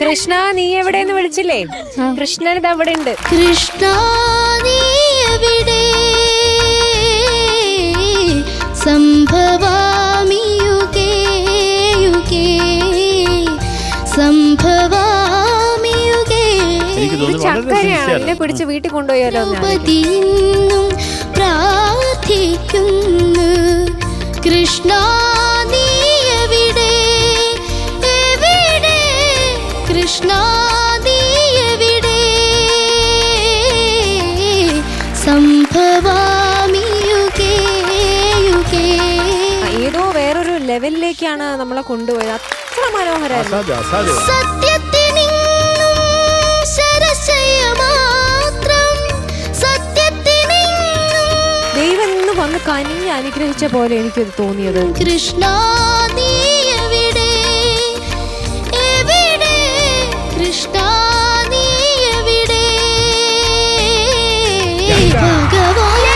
കൃഷ്ണ നീ എവിടെയെന്ന് വിളിച്ചില്ലേ? കൃഷ്ണൻ ഇത് അവിടെ ഉണ്ട്. കൃഷ്ണ നീ എവിടെ സംഭവാമി യുഗേ യുഗേ സംഭവാമി യുഗേ. ചക്കരയാണ്, എന്നെ പിടിച്ച് വീട്ടിൽ കൊണ്ടുപോയാലോ? ും പ്രാർത്ഥിക്കുന്നു കൃഷ്ണ നീ എവിടെ എവിടെ കൃഷ്ണ നീ എവിടെ സംഭവാമി യുഗേ യുഗേ. ഏതോ വേറൊരു ലെവലിലേക്കാണ് നമ്മളെ കൊണ്ടുപോയത്. അത്ര മനോഹരമായിരുന്നു. സത്യത്തിനിന്നും ശരശയ്യ മാത്രം സത്യത്തിനിന്നും ദൈവം ഇന്ന് വന്ന് കനിഞ്ഞ് അനുഗ്രഹിച്ച പോലെ എനിക്കത് തോന്നിയത്. കൃഷ്ണ നീ എവിടെ എവിടെ കൃഷ്ണ നീ എവിടെ ഭഗവാൻ